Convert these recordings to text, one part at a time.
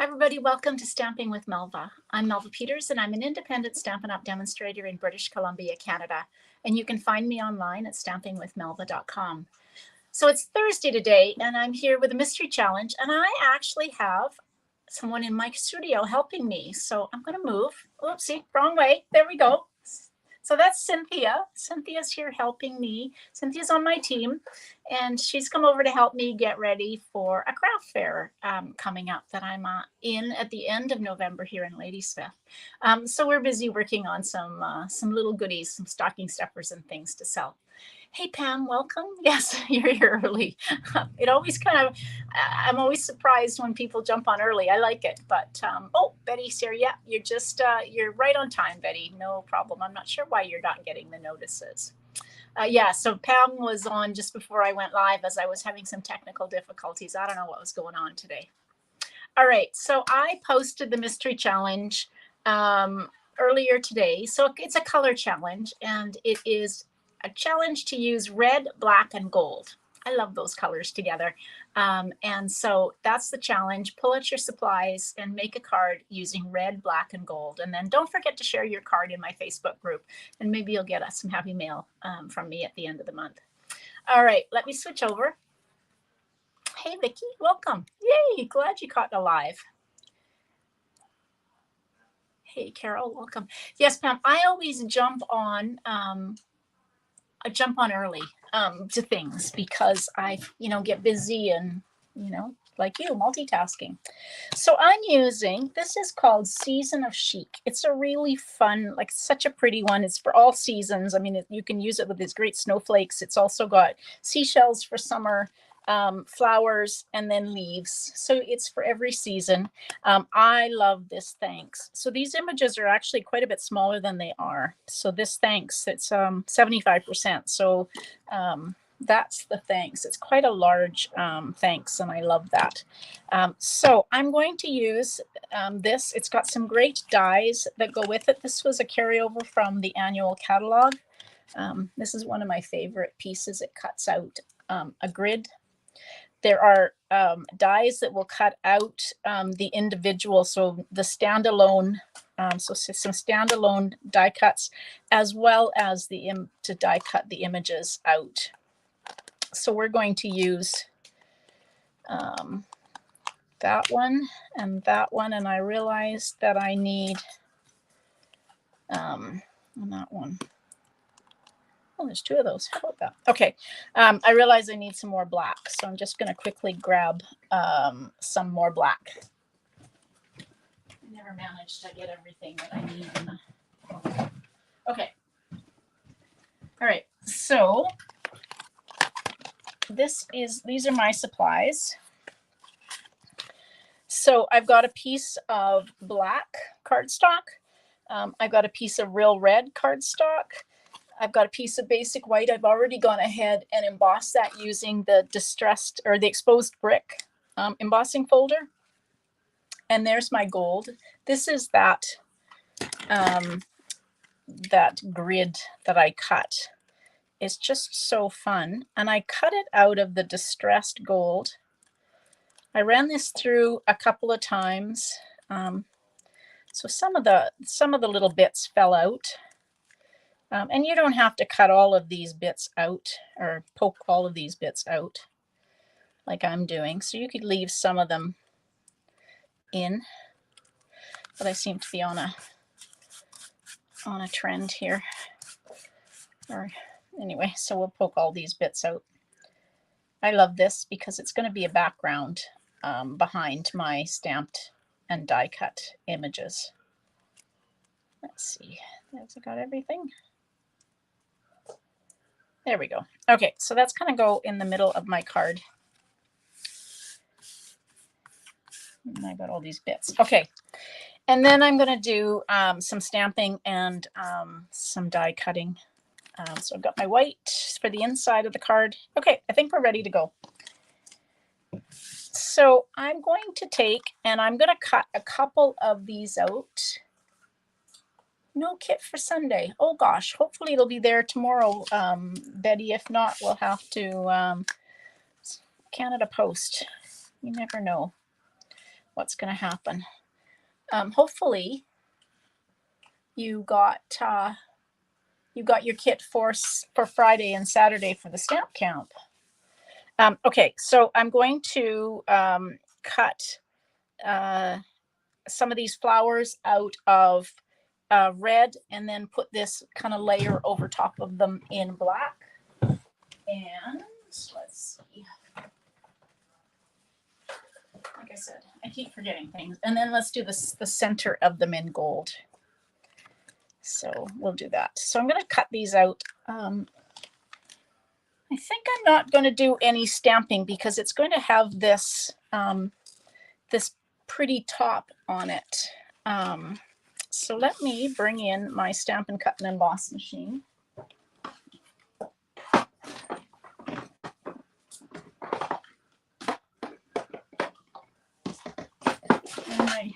Hi, everybody. Welcome to Stamping with Melva. I'm Melva Peters, and I'm an independent Stampin' Up! Demonstrator in British Columbia, Canada. And you can find me online at stampingwithmelva.com. So it's Thursday today, and I'm here with a mystery challenge, and I actually have someone in my studio helping me. So I'm going to move. Oopsie, wrong way. There we go. So that's Cynthia. Cynthia's here helping me. Cynthia's on my team, and she's come over to help me get ready for a craft fair coming up that I'm in at the end of November here in Ladysmith. So we're busy working on some little goodies, some stocking stuffers and things to sell. Hey, Pam, welcome. Yes, you're here early. It always I'm always surprised when people jump on early. I like it. But, oh, Betty's here. Yeah, you're right on time, Betty. No problem. I'm not sure why you're not getting the notices. Yeah, so Pam was on just before I went live as I was having some technical difficulties. I don't know what was going on today. All right, so I posted the mystery challenge earlier today. So it's a color challenge, and it is a challenge to use red, black, and gold. I love those colors together. And so that's the challenge. Pull out your supplies and make a card using red, black, and gold. And then don't forget to share your card in my Facebook group. And maybe you'll get some happy mail from me at the end of the month. All right, let me switch over. Hey, Vicki, welcome. Yay, glad you caught alive. Hey, Carol, welcome. Yes, Pam, I always jump on early to things because I, get busy and, like you, multitasking. So I'm using, this is called Season of Chic. It's a really fun, like such a pretty one. It's for all seasons. I mean, you can use it with these great snowflakes. It's also got seashells for summer, flowers, and then leaves. So it's for every season. I love this thanks. So these images are actually quite a bit smaller than they are. So this thanks, it's 75%. So that's the thanks. It's quite a large thanks, and I love that. So I'm going to use this. It's got some great dies that go with it. This was a carryover from the annual catalog. This is one of my favorite pieces. It cuts out a grid. There are dies that will cut out the individual, so the standalone, so some standalone die cuts, as well as to die cut the images out. So we're going to use that one, and I realized that I need that one. Oh, there's two of those. How about that? Okay. I realize I need some more black, so I'm just going to quickly grab some more black. I never managed to get everything that I need. Okay. All right. So these are my supplies. So I've got a piece of black cardstock. I've got a piece of real red cardstock. I've got a piece of basic white. I've already gone ahead and embossed that using the distressed or the exposed brick embossing folder. And there's my gold. This is that grid that I cut. It's just so fun. And I cut it out of the distressed gold. I ran this through a couple of times. So some of the little bits fell out. And you don't have to cut all of these bits out or poke all of these bits out like I'm doing. So you could leave some of them in, but I seem to be on a trend here. Or anyway, so we'll poke all these bits out. I love this because it's going to be a background behind my stamped and die cut images. Let's see, has it got everything? There we go. Okay, so that's going to go in the middle of my card. And I got all these bits. Okay, and then I'm going to do some stamping and some die cutting. So I've got my white for the inside of the card. Okay, I think we're ready to go. So I'm going to take, and I'm going to cut a couple of these out. No kit for Sunday. Oh gosh, hopefully it'll be there tomorrow, Betty. If not, we'll have to Canada Post. You never know. what's going to happen. Hopefully you got your kit for Friday and Saturday for the stamp camp. Okay, so I'm going to cut some of these flowers out of red and then put this kind of layer over top of them in black. And let's see. Like I said, I keep forgetting things. And then let's do the center of them in gold. So we'll do that. So I'm going to cut these out. I think I'm not going to do any stamping because it's going to have this this pretty top on it. So let me bring in my Stampin' Cut and Emboss machine. And my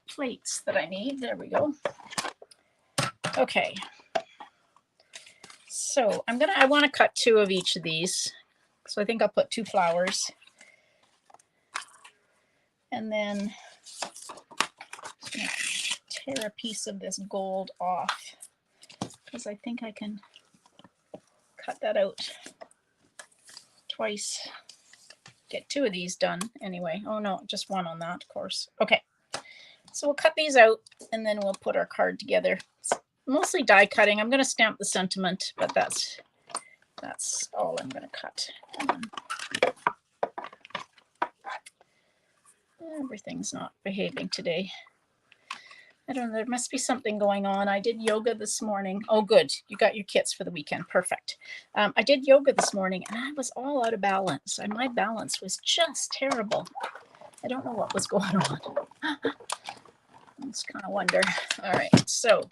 plates that I need. There we go. Okay. So I want to cut 2 of each of these. So I think I'll put 2 flowers. And then tear a piece of this gold off because I think I can cut that out twice. Get 2 of these done anyway. Oh no, just 1 on that, of course. Okay, so we'll cut these out and then we'll put our card together. It's mostly die cutting. I'm going to stamp the sentiment, but that's all I'm going to cut. Everything's not behaving today. I don't know, there must be something going on. I did yoga this morning. Oh, good. You got your kits for the weekend. Perfect. I did yoga this morning and I was all out of balance. And my balance was just terrible. I don't know what was going on. I just kind of wonder. All right, so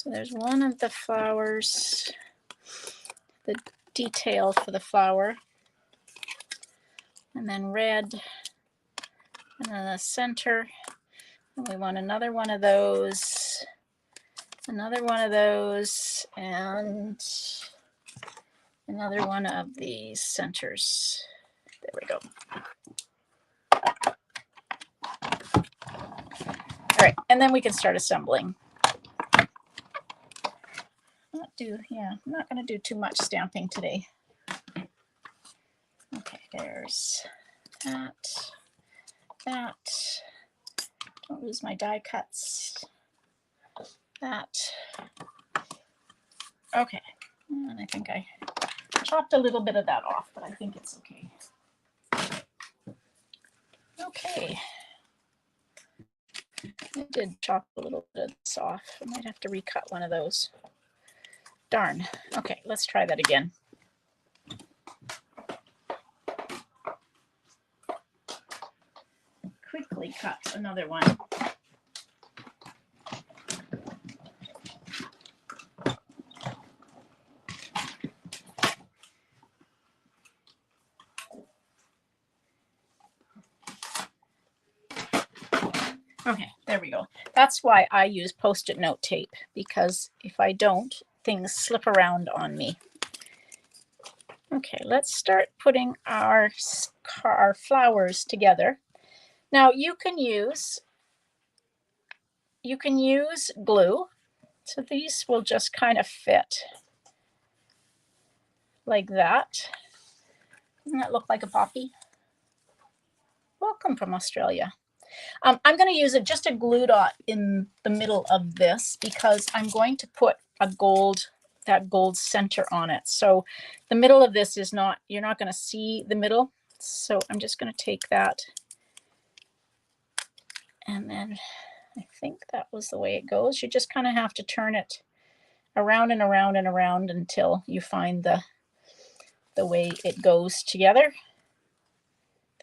there's one of the flowers, the detail for the flower. And then red, and then the center, and we want another one of those, and another one of these centers. There we go. All right, and then we can start assembling. I'm not going to do too much stamping today. Okay, there's that. Don't lose my die cuts. That. Okay, and I think I chopped a little bit of that off, but I think it's okay. Okay. I did chop a little bit of this off. I might have to recut one of those. Darn. Okay, let's try that again. Quickly cut another one. Okay, there we go. That's why I use Post-it note tape, because if I don't, things slip around on me. Okay, let's start putting our flowers together. Now you can use glue. So these will just kind of fit like that. Doesn't that look like a poppy? Welcome from Australia. I'm going to use just a glue dot in the middle of this because I'm going to put that gold center on it. So the middle of this is not, you're not going to see the middle. So I'm just going to take that. And then I think that was the way it goes. You just kind of have to turn it around and around and around until you find the way it goes together.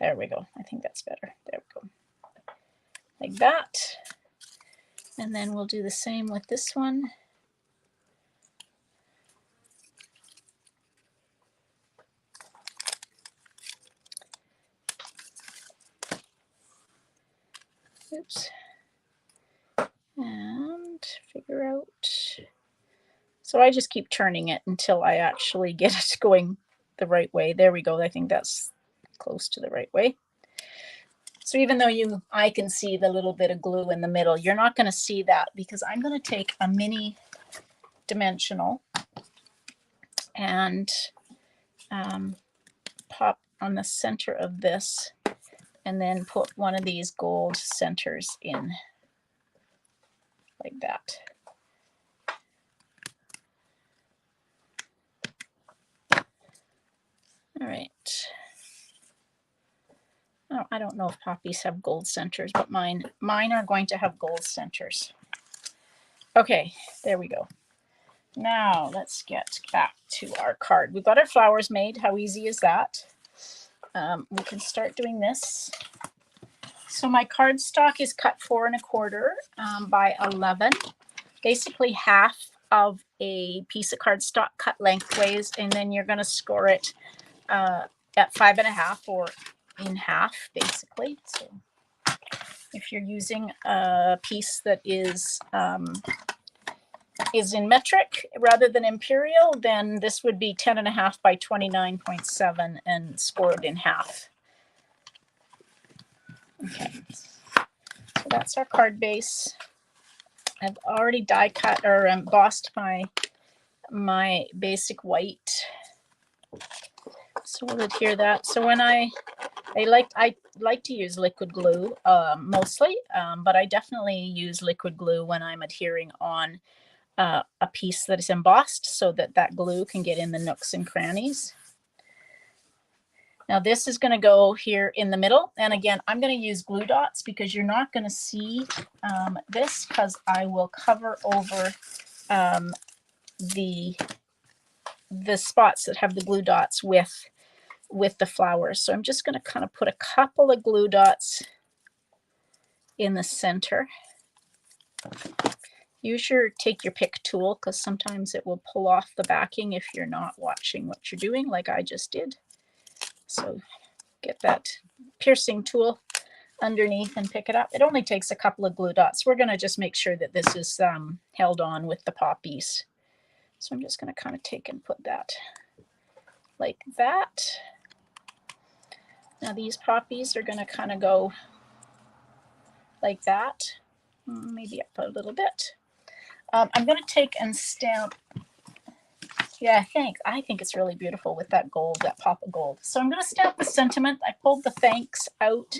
There we go. I think that's better. There we go. Like that. And then we'll do the same with this one. Oops. And figure out So I just keep turning it until I actually get it going the right way. There we go. I think that's close to the right way. So even though I can see the little bit of glue in the middle, you're not going to see that because I'm going to take a mini dimensional and pop on the center of this and then put one of these gold centers in like that. All right. Oh, I don't know if poppies have gold centers, but mine are going to have gold centers. Okay, there we go. Now let's get back to our card. We've got our flowers made. How easy is that? We can start doing this. So my cardstock is cut 4 1/4 by 11, basically half of a piece of cardstock cut lengthways, and then you're going to score it at 5 1/2 or in half, basically. So if you're using a piece that is in metric rather than imperial, then this would be 10 1/2 by 29.7 and scored in half. Okay, so that's our card base. I've already die cut or embossed my basic white, so we'll adhere that. So when I like to use liquid glue mostly, but I definitely use liquid glue when I'm adhering on a piece that is embossed so that glue can get in the nooks and crannies. Now this is going to go here in the middle, and again I'm going to use glue dots because you're not going to see this because I will cover over the spots that have the glue dots with the flowers. So I'm just going to kind of put a couple of glue dots in the center. Take your pick tool because sometimes it will pull off the backing if you're not watching what you're doing like I just did. So get that piercing tool underneath and pick it up. It only takes a couple of glue dots. We're going to just make sure that this is held on with the poppies. So I'm just going to kind of take and put that like that. Now these poppies are going to kind of go like that. Maybe up a little bit. I'm going to take and stamp. Yeah, thanks. I think it's really beautiful with that gold, that pop of gold. So I'm going to stamp the sentiment. I pulled the thanks out.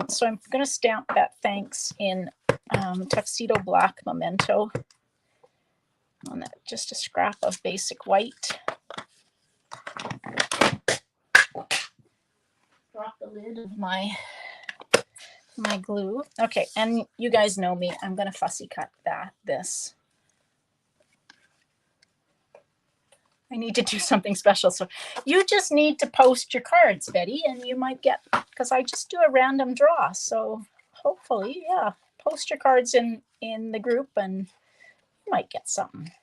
So I'm going to stamp that thanks in tuxedo black memento on that, just a scrap of basic white. Drop the lid of my glue. Okay, and you guys know me. I'm going to fussy cut this. I need to do something special. So you just need to post your cards, Betty, and you might get, because I just do a random draw. So hopefully, yeah, post your cards in the group and you might get something.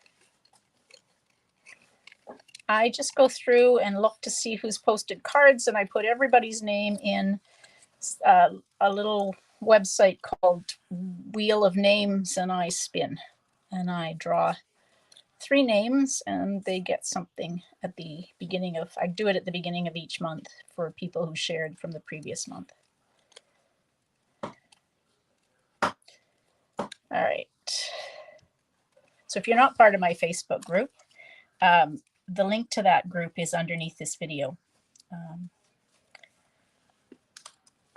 I just go through and look to see who's posted cards, and I put everybody's name in a little website called Wheel of Names, and I spin and I draw 3 names and they get something at the beginning of, I do it at the beginning of each month for people who shared from the previous month. All right. So if you're not part of my Facebook group, the link to that group is underneath this video.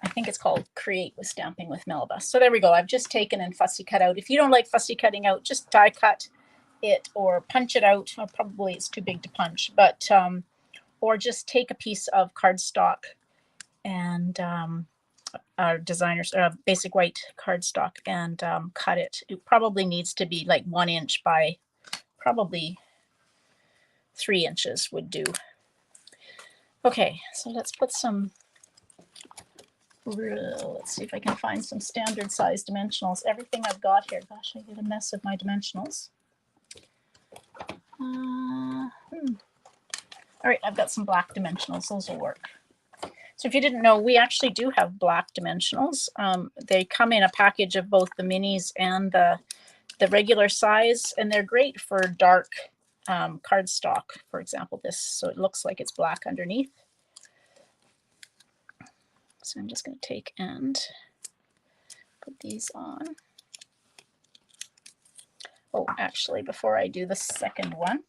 I think it's called Create with Stamping with Melva. So there we go. I've just taken and fussy cut out. If you don't like fussy cutting out, just die cut it or punch it out. Well, probably it's too big to punch, but or just take a piece of cardstock and our designer's basic white cardstock and cut it. It probably needs to be like 1 inch by probably 3 inches would do. Okay, so let's put some, let's see if I can find some standard size dimensionals. Everything I've got here, gosh, I did a mess of my dimensionals. All right, I've got some black dimensionals. Those will work. So if you didn't know, we actually do have black dimensionals. They come in a package of both the minis and the the regular size, and they're great for dark cardstock, for example, this, so it looks like it's black underneath. So I'm just going to take and put these on. Oh, actually, before I do the second one,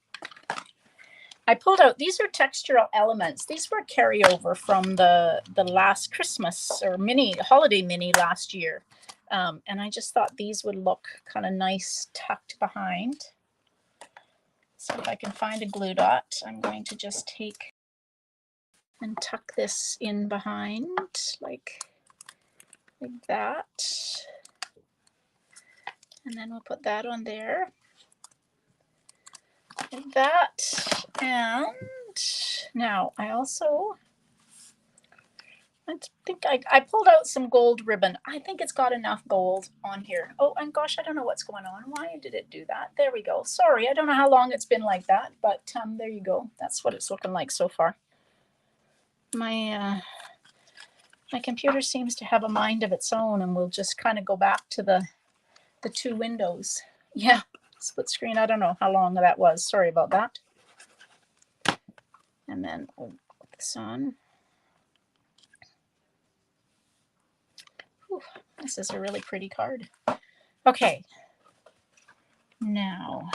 I pulled out, these are textural elements. These were carryover from the last Christmas or holiday mini last year. And I just thought these would look kind of nice tucked behind. So if I can find a glue dot, I'm going to just take and tuck this in behind like that. And then we'll put that on there. Like that. And now I think I pulled out some gold ribbon. I think it's got enough gold on here. Oh, and gosh, I don't know what's going on. Why did it do that? There we go. Sorry, I don't know how long it's been like that, but there you go. That's what it's looking like so far. My computer seems to have a mind of its own, and we'll just kind of go back to the two windows. Yeah, split screen. I don't know how long that was. Sorry about that. And then we'll put this on. Whew, this is a really pretty card. Okay. Now,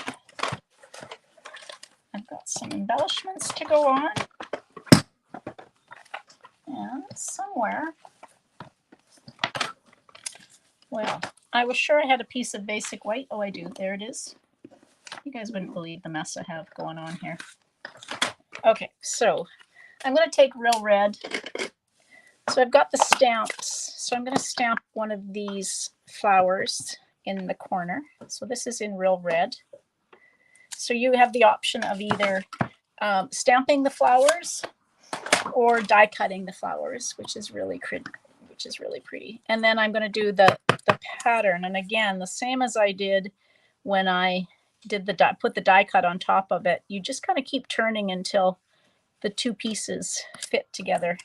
I've got some embellishments to go on. And somewhere, well, I was sure I had a piece of basic white. Oh, I do. There it is. You guys wouldn't believe the mess I have going on here. Okay, so I'm going to take real red. So I've got the stamps. So I'm going to stamp one of these flowers in the corner. So this is in real red. So you have the option of either stamping the flowers or die cutting the flowers, which is really pretty. And then I'm going to do the pattern. And again, the same as I did when I did put the die cut on top of it. You just kind of keep turning until the two pieces fit together.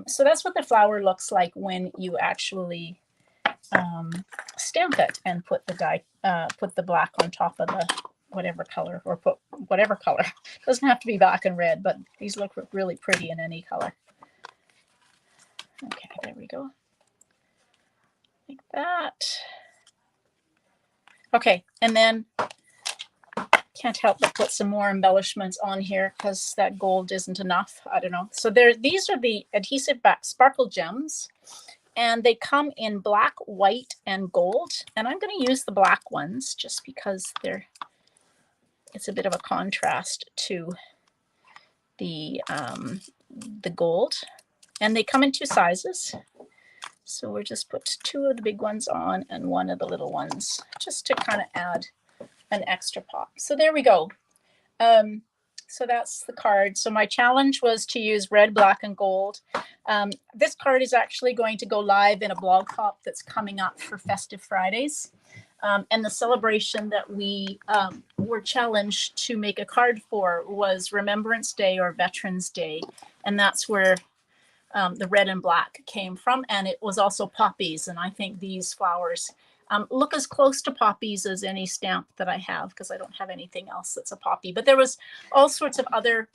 So that's what the flower looks like when you actually stamp it and put the black on top of the whatever color, or put whatever color. It doesn't have to be black and red, but these look really pretty in any color. Okay, there we go. Like that. Okay, and then can't help but put some more embellishments on here because that gold isn't enough. I don't know. So these are the adhesive back sparkle gems, and they come in black, white, and gold. And I'm going to use the black ones just because it's a bit of a contrast to the gold. And they come in two sizes. So we'll just put two of the big ones on and one of the little ones just to kind of add an extra pop. So there we go. So that's the card. So my challenge was to use red, black, and gold. This card is actually going to go live in a blog pop that's coming up for Festive Fridays. And the celebration that we were challenged to make a card for was Remembrance Day or Veterans Day. And that's where the red and black came from. And it was also poppies. And I think these flowers look as close to poppies as any stamp that I have, because I don't have anything else that's a poppy. But there was all sorts of other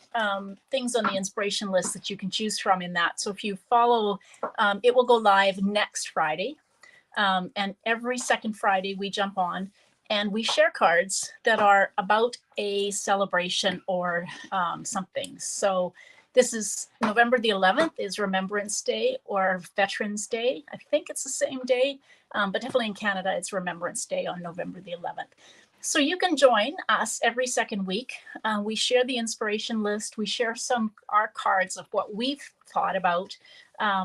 things on the inspiration list that you can choose from in that. So if you follow, it will go live next Friday. And every second Friday we jump on and we share cards that are about a celebration or something. So this is November the 11th is Remembrance Day or Veterans Day. I think it's the same day, but definitely in Canada, it's Remembrance Day on November the 11th. So you can join us every second week. We share the inspiration list. We share our cards of what we've thought about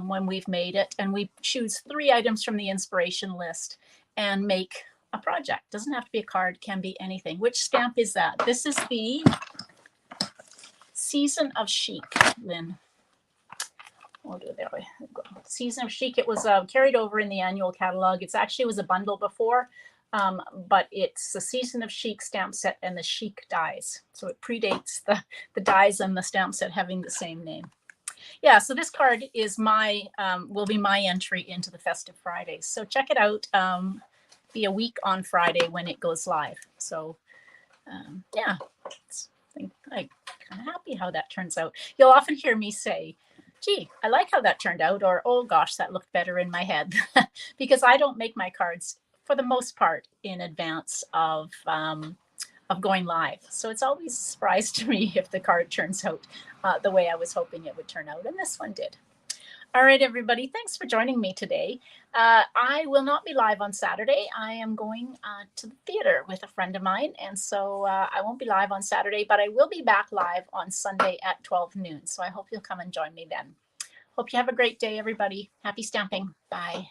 when we've made it. And we choose 3 items from the inspiration list and make a project. Doesn't have to be a card, can be anything. Which stamp is that? This is the Season of Chic, Lynn. We'll do it that way. Season of Chic. It was carried over in the annual catalog. It was a bundle before, but it's the Season of Chic stamp set and the Chic dies. So it predates the dies and the stamp set having the same name. Yeah, so this card is will be my entry into the Festive Fridays. So check it out. be a week on Friday when it goes live. So yeah, I'm kind of happy how that turns out. You'll often hear me say, gee, I like how that turned out, or oh gosh, that looked better in my head, because I don't make my cards for the most part in advance of going live. So it's always a surprise to me if the card turns out the way I was hoping it would turn out, and this one did. All right, everybody, thanks for joining me today. I will not be live on Saturday. I am going to the theater with a friend of mine, and so I won't be live on Saturday, but I will be back live on Sunday at 12 noon. So I hope you'll come and join me then. Hope you have a great day, everybody. Happy stamping. Bye.